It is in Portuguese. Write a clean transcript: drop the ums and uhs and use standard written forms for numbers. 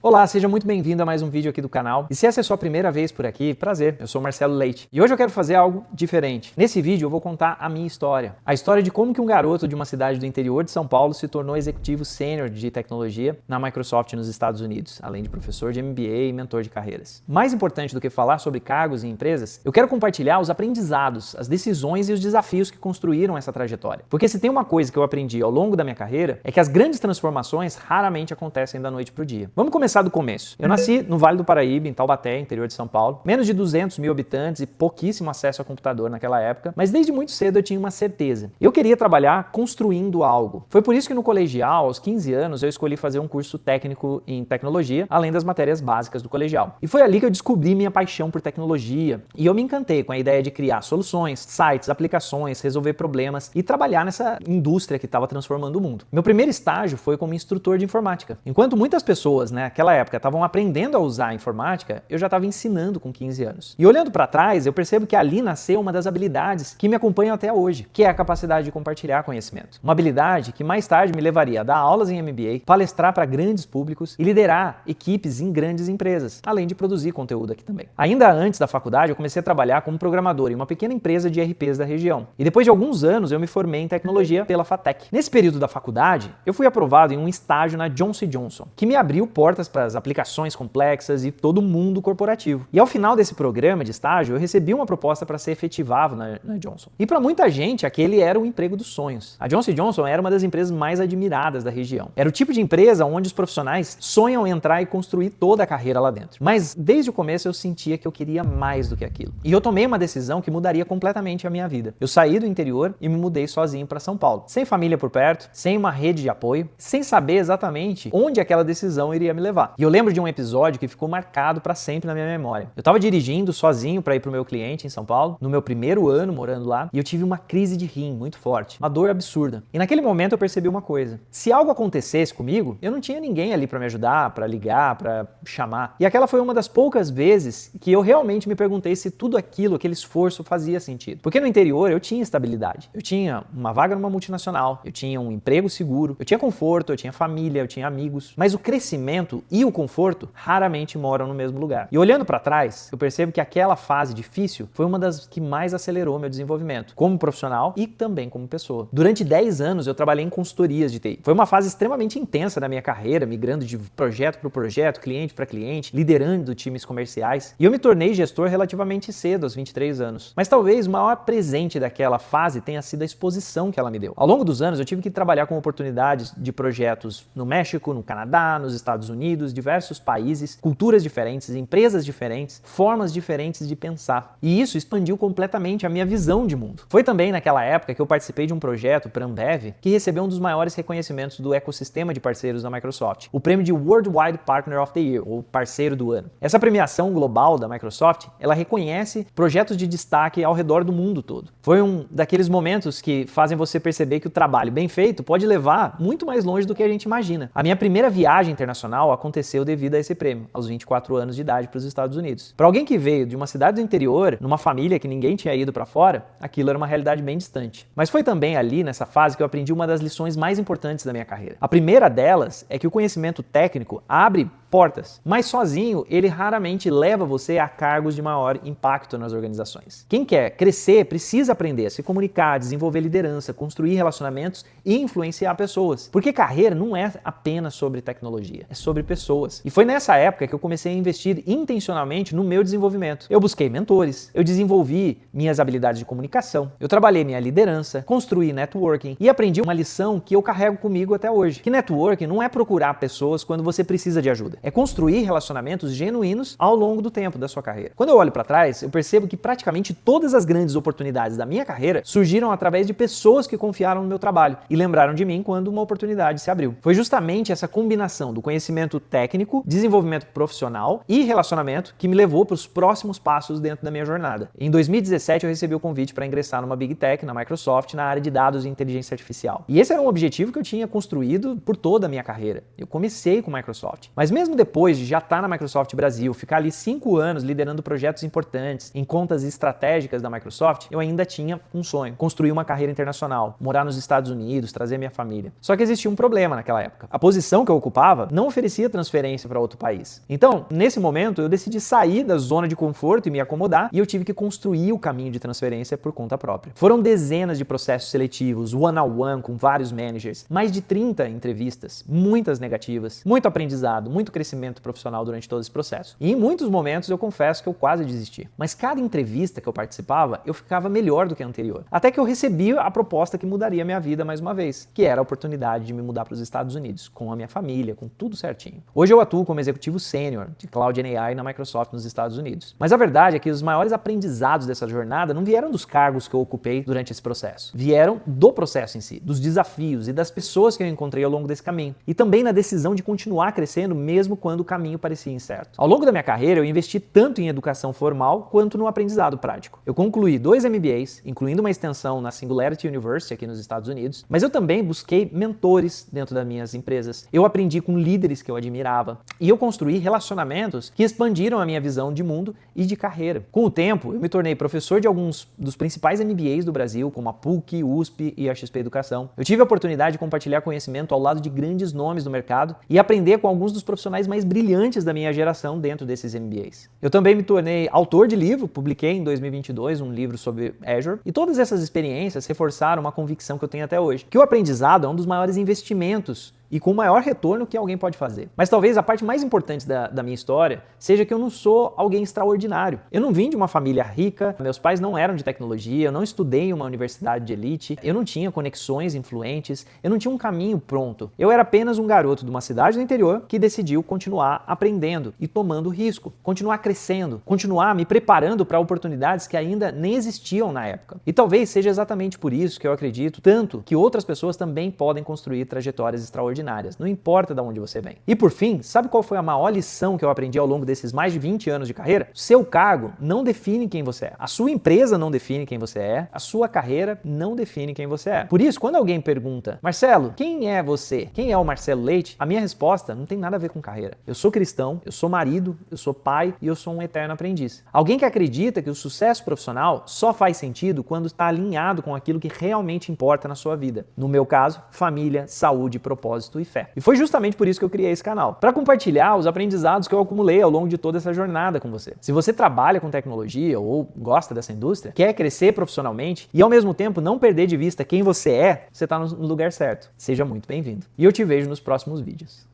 Olá, seja muito bem-vindo a mais um vídeo aqui do canal. E se essa é a sua primeira vez por aqui, prazer, eu sou Marcelo Leite. E hoje eu quero fazer algo diferente. Nesse vídeo eu vou contar a minha história. A história de como que um garoto de uma cidade do interior de São Paulo se tornou executivo sênior de tecnologia na Microsoft nos Estados Unidos, além de professor de MBA e mentor de carreiras. Mais importante do que falar sobre cargos e empresas, eu quero compartilhar os aprendizados, as decisões e os desafios que construíram essa trajetória. Porque se tem uma coisa que eu aprendi ao longo da minha carreira, é que as grandes transformações raramente acontecem da noite pro dia. Vamos começar do começo. Eu nasci no Vale do Paraíba, em Taubaté, interior de São Paulo. Menos de 200 mil habitantes e pouquíssimo acesso a computador naquela época, mas desde muito cedo eu tinha uma certeza. Eu queria trabalhar construindo algo. Foi por isso que no colegial, aos 15 anos, eu escolhi fazer um curso técnico em tecnologia, além das matérias básicas do colegial. E foi ali que eu descobri minha paixão por tecnologia e eu me encantei com a ideia de criar soluções, sites, aplicações, resolver problemas e trabalhar nessa indústria que estava transformando o mundo. Meu primeiro estágio foi como instrutor de informática. Enquanto muitas pessoas, naquela época estavam aprendendo a usar a informática, eu já estava ensinando com 15 anos. E olhando para trás, eu percebo que ali nasceu uma das habilidades que me acompanham até hoje, que é a capacidade de compartilhar conhecimento. Uma habilidade que mais tarde me levaria a dar aulas em MBA, palestrar para grandes públicos e liderar equipes em grandes empresas, além de produzir conteúdo aqui também. Ainda antes da faculdade, eu comecei a trabalhar como programador em uma pequena empresa de RPs da região. E depois de alguns anos, eu me formei em tecnologia pela FATEC. Nesse período da faculdade, eu fui aprovado em um estágio na Johnson & Johnson, que me abriu portas para as aplicações complexas e todo o mundo corporativo. E ao final desse programa de estágio, eu recebi uma proposta para ser efetivado na Johnson. E para muita gente, aquele era o emprego dos sonhos. A Johnson & Johnson era uma das empresas mais admiradas da região. Era o tipo de empresa onde os profissionais sonham entrar e construir toda a carreira lá dentro. Mas desde o começo eu sentia que eu queria mais do que aquilo. E eu tomei uma decisão que mudaria completamente a minha vida. Eu saí do interior e me mudei sozinho para São Paulo. Sem família por perto, sem uma rede de apoio, sem saber exatamente onde aquela decisão iria me levar. E eu lembro de um episódio que ficou marcado para sempre na minha memória. Eu estava dirigindo sozinho para ir pro meu cliente em São Paulo, no meu primeiro ano morando lá, e eu tive uma crise de rim muito forte, uma dor absurda. E naquele momento eu percebi uma coisa: se algo acontecesse comigo, eu não tinha ninguém ali para me ajudar, para ligar, para chamar. E aquela foi uma das poucas vezes que eu realmente me perguntei se tudo aquilo, aquele esforço fazia sentido. Porque no interior eu tinha estabilidade. Eu tinha uma vaga numa multinacional, eu tinha um emprego seguro, eu tinha conforto, eu tinha família, eu tinha amigos. Mas o crescimento e o conforto raramente moram no mesmo lugar. E olhando para trás, eu percebo que aquela fase difícil foi uma das que mais acelerou meu desenvolvimento, como profissional e também como pessoa. Durante 10 anos eu trabalhei em consultorias de TI. Foi uma fase extremamente intensa da minha carreira, migrando de projeto para projeto, cliente para cliente, liderando times comerciais. E eu me tornei gestor relativamente cedo, aos 23 anos. Mas talvez o maior presente daquela fase tenha sido a exposição que ela me deu. Ao longo dos anos eu tive que trabalhar com oportunidades de projetos no México, no Canadá, nos Estados Unidos, diversos países, culturas diferentes, empresas diferentes, formas diferentes de pensar. E isso expandiu completamente a minha visão de mundo. Foi também naquela época que eu participei de um projeto para a Ambev que recebeu um dos maiores reconhecimentos do ecossistema de parceiros da Microsoft, o prêmio de Worldwide Partner of the Year, ou parceiro do ano. Essa premiação global da Microsoft, ela reconhece projetos de destaque ao redor do mundo todo. Foi um daqueles momentos que fazem você perceber que o trabalho bem feito pode levar muito mais longe do que a gente imagina. A minha primeira viagem internacional aconteceu devido a esse prêmio, aos 24 anos de idade para os Estados Unidos. Para alguém que veio de uma cidade do interior, numa família que ninguém tinha ido para fora, aquilo era uma realidade bem distante. Mas foi também ali, nessa fase, que eu aprendi uma das lições mais importantes da minha carreira. A primeira delas é que o conhecimento técnico abre portas, mas sozinho ele raramente leva você a cargos de maior impacto nas organizações. Quem quer crescer precisa aprender a se comunicar, desenvolver liderança, construir relacionamentos e influenciar pessoas. Porque carreira não é apenas sobre tecnologia, é sobre pessoas. E foi nessa época que eu comecei a investir intencionalmente no meu desenvolvimento. Eu busquei mentores, eu desenvolvi minhas habilidades de comunicação, eu trabalhei minha liderança, construí networking e aprendi uma lição que eu carrego comigo até hoje. Que networking não é procurar pessoas quando você precisa de ajuda. É construir relacionamentos genuínos ao longo do tempo da sua carreira. Quando eu olho para trás, eu percebo que praticamente todas as grandes oportunidades da minha carreira surgiram através de pessoas que confiaram no meu trabalho e lembraram de mim quando uma oportunidade se abriu. Foi justamente essa combinação do conhecimento técnico, desenvolvimento profissional e relacionamento que me levou para os próximos passos dentro da minha jornada. Em 2017 eu recebi o convite para ingressar numa Big Tech, na Microsoft, na área de dados e inteligência artificial. E esse era um objetivo que eu tinha construído por toda a minha carreira. Eu comecei com Microsoft. Mas mesmo mesmo depois de já estar na Microsoft Brasil, ficar ali 5 anos liderando projetos importantes em contas estratégicas da Microsoft, eu ainda tinha um sonho: construir uma carreira internacional, morar nos Estados Unidos, trazer minha família. Só que existia um problema naquela época. A posição que eu ocupava não oferecia transferência para outro país. Então, nesse momento, eu decidi sair da zona de conforto e me acomodar, e eu tive que construir o caminho de transferência por conta própria. Foram dezenas de processos seletivos, one-on-one com vários managers, mais de 30 entrevistas, muitas negativas, muito aprendizado, muito crescimento profissional durante todo esse processo. E em muitos momentos eu confesso que eu quase desisti. Mas cada entrevista que eu participava, eu ficava melhor do que a anterior. Até que eu recebi a proposta que mudaria a minha vida mais uma vez, que era a oportunidade de me mudar para os Estados Unidos, com a minha família, com tudo certinho. Hoje eu atuo como executivo sênior de Cloud and AI na Microsoft nos Estados Unidos. Mas a verdade é que os maiores aprendizados dessa jornada não vieram dos cargos que eu ocupei durante esse processo. Vieram do processo em si, dos desafios e das pessoas que eu encontrei ao longo desse caminho. E também na decisão de continuar crescendo mesmo quando o caminho parecia incerto. Ao longo da minha carreira, eu investi tanto em educação formal quanto no aprendizado prático. Eu concluí 2 MBAs, incluindo uma extensão na Singularity University aqui nos Estados Unidos, mas eu também busquei mentores dentro das minhas empresas. Eu aprendi com líderes que eu admirava e eu construí relacionamentos que expandiram a minha visão de mundo e de carreira. Com o tempo, eu me tornei professor de alguns dos principais MBAs do Brasil, como a PUC, USP e a XP Educação. Eu tive a oportunidade de compartilhar conhecimento ao lado de grandes nomes do mercado e aprender com alguns dos profissionais mais brilhantes da minha geração dentro desses MBAs. Eu também me tornei autor de livro, publiquei em 2022 um livro sobre Azure, e todas essas experiências reforçaram uma convicção que eu tenho até hoje, que o aprendizado é um dos maiores investimentos e com o maior retorno que alguém pode fazer. Mas talvez a parte mais importante da minha história seja que eu não sou alguém extraordinário. Eu não vim de uma família rica, meus pais não eram de tecnologia, eu não estudei em uma universidade de elite, eu não tinha conexões influentes, eu não tinha um caminho pronto. Eu era apenas um garoto de uma cidade do interior que decidiu continuar aprendendo e tomando risco, continuar crescendo, continuar me preparando para oportunidades que ainda nem existiam na época. E talvez seja exatamente por isso que eu acredito tanto que outras pessoas também podem construir trajetórias extraordinárias. Não importa de onde você vem. E por fim, sabe qual foi a maior lição que eu aprendi ao longo desses mais de 20 anos de carreira? Seu cargo não define quem você é. A sua empresa não define quem você é. A sua carreira não define quem você é. Por isso, quando alguém pergunta: Marcelo, quem é você? Quem é o Marcelo Leite? A minha resposta não tem nada a ver com carreira. Eu sou cristão, eu sou marido, eu sou pai e eu sou um eterno aprendiz. Alguém que acredita que o sucesso profissional só faz sentido quando está alinhado com aquilo que realmente importa na sua vida. No meu caso, família, saúde, propósito e fé. E foi justamente por isso que eu criei esse canal, para compartilhar os aprendizados que eu acumulei ao longo de toda essa jornada com você. Se você trabalha com tecnologia ou gosta dessa indústria, quer crescer profissionalmente e ao mesmo tempo não perder de vista quem você é, você está no lugar certo. Seja muito bem-vindo. E eu te vejo nos próximos vídeos.